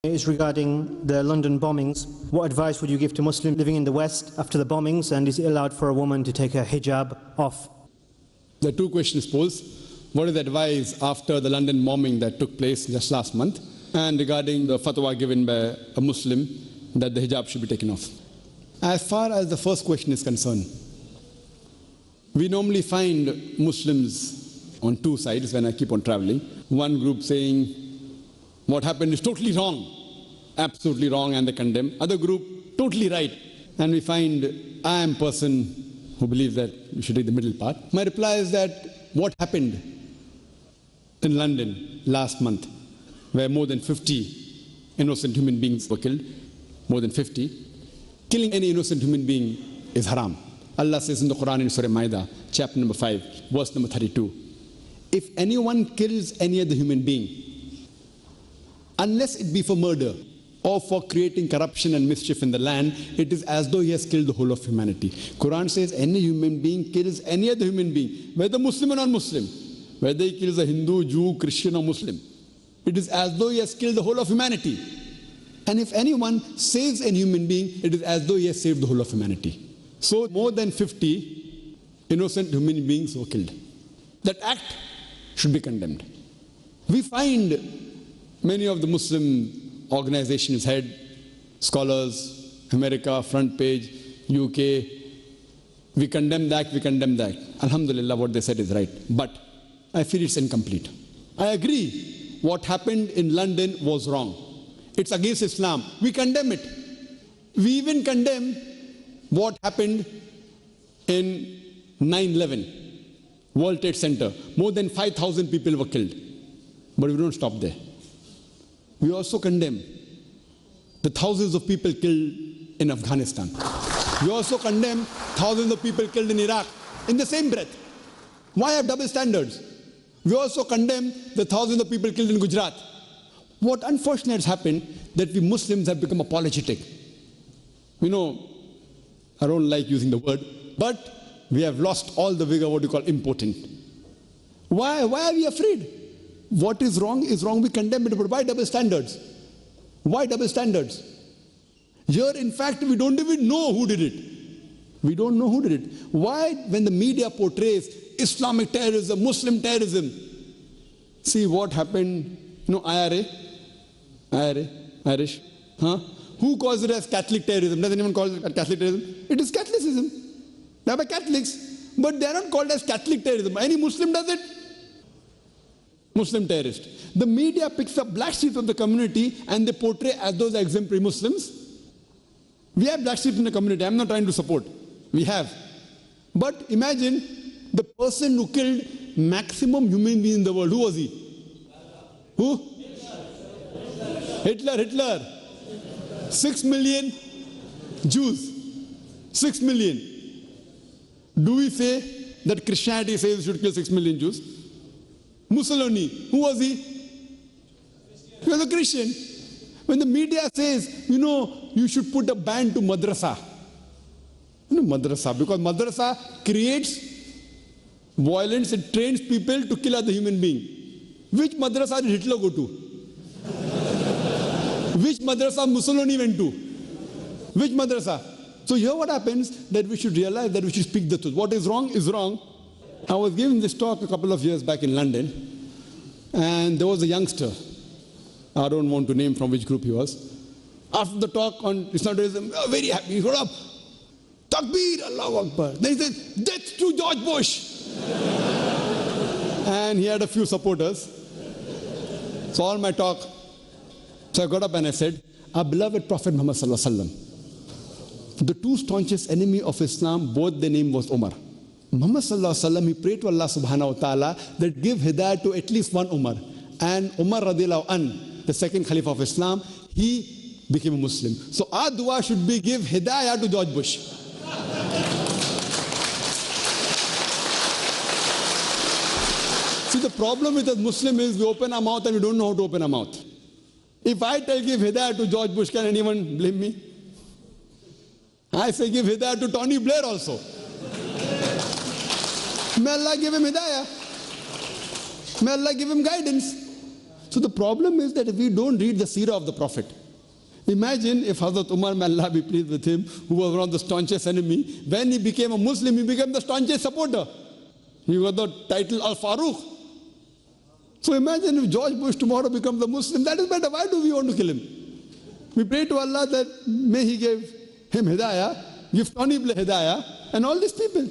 Is regarding the London bombings. What advice would you give to Muslims living in the West after the bombings, and is it allowed for a woman to take her hijab off? There are two questions posed. What is the advice after the London bombing that took place just last month, and regarding the fatwa given by a Muslim that the hijab should be taken off? As far as the first question is concerned, we normally find Muslims on two sides when I keep on traveling. One group saying what happened is totally wrong, absolutely wrong, and they condemn. Other group, totally right. And we find I am a person who believes that we should take the middle part. My reply is that what happened in London last month, where more than 50 innocent human beings were killed, more than 50, killing any innocent human being is haram. Allah says in the Quran in Surah Ma'idah, chapter number 5, verse number 32, if anyone kills any other human being, unless it be for murder or for creating corruption and mischief in the land, it is as though he has killed the whole of humanity. Quran says any human being kills any other human being, whether Muslim or non-Muslim, whether he kills a Hindu, Jew, Christian or Muslim, it is as though he has killed the whole of humanity. And if anyone saves a human being, it is as though he has saved the whole of humanity. So more than 50 innocent human beings were killed. That act should be condemned. We find many of the Muslim organizations, head scholars, America, front page, UK, we condemn that, we condemn that. Alhamdulillah, what they said is right. But I feel it's incomplete. I agree what happened in London was wrong. It's against Islam. We condemn it. We even condemn what happened in 9/11, World Trade Center. More than 5,000 people were killed. But we don't stop there. We also condemn the thousands of people killed in Afghanistan. We also condemn thousands of people killed in Iraq in the same breath. Why have double standards? We also condemn the thousands of people killed in Gujarat. What unfortunate has happened that we Muslims have become apologetic. You know, I don't like using the word, but we have lost all the vigor, what you call impotent. Why are we afraid? What is wrong, we condemn it, but why double standards? Why double standards? Here, in fact, we don't even know who did it. We don't know who did it. Why, when the media portrays Islamic terrorism, Muslim terrorism, see what happened, IRA, Irish, Who calls it as Catholic terrorism? Does anyone call it Catholic terrorism? It is Catholicism. They are by Catholics, but they are not called as Catholic terrorism. Any Muslim does it? Muslim terrorist. The media picks up black sheep of the community and they portray as those exemplary Muslims. We have black sheep in the community. I'm not trying to support. We have. But imagine the person who killed maximum human beings in the world. Who was he? Who? Hitler. 6 million Jews. 6 million. Do we say that Christianity says we should kill 6 million Jews? Mussolini, who was he? He was a Christian. When the media says, you should put a ban to madrasa. Madrasa, because madrasa creates violence, it trains people to kill other human beings. Which madrasa did Hitler go to? Which madrasa Mussolini went to? Which madrasa? So here what happens, that we should realize that we should speak the truth. What is wrong is wrong. I was giving this talk a couple of years back in London, and there was a youngster. I don't want to name from which group he was. After the talk on Islamism, very happy. He got up, Takbir, Allahu Akbar. Then he said, death to George Bush. And he had a few supporters. So all my talk, so I got up and I said, our beloved Prophet Muhammad Sallallahu Alaihi Wasallam, the two staunchest enemy of Islam, both their name was Umar. Muhammad Sallallahu Alaihi Wasallam, he prayed to Allah Subhanahu Wa Ta'ala that give hidayah to at least one Umar. And Umar radiallahu an, the second Caliph of Islam, he became a Muslim. So our dua should be give hidayah to George Bush. See, the problem with us Muslim is we open our mouth and we don't know how to open our mouth. If I tell give hidayah to George Bush, can anyone blame me? I say give hidayah to Tony Blair also. May Allah give him hidayah. May Allah give him guidance. So the problem is that if we don't read the seerah of the Prophet, imagine if Hazrat Umar, may Allah be pleased with him, who was one of the staunchest enemy, when he became a Muslim, he became the staunchest supporter. He got the title Al-Faruq. So imagine if George Bush tomorrow becomes a Muslim, that is better. Why do we want to kill him? We pray to Allah that may He give him hidayah, give Tony Blair hidayah, and all these people.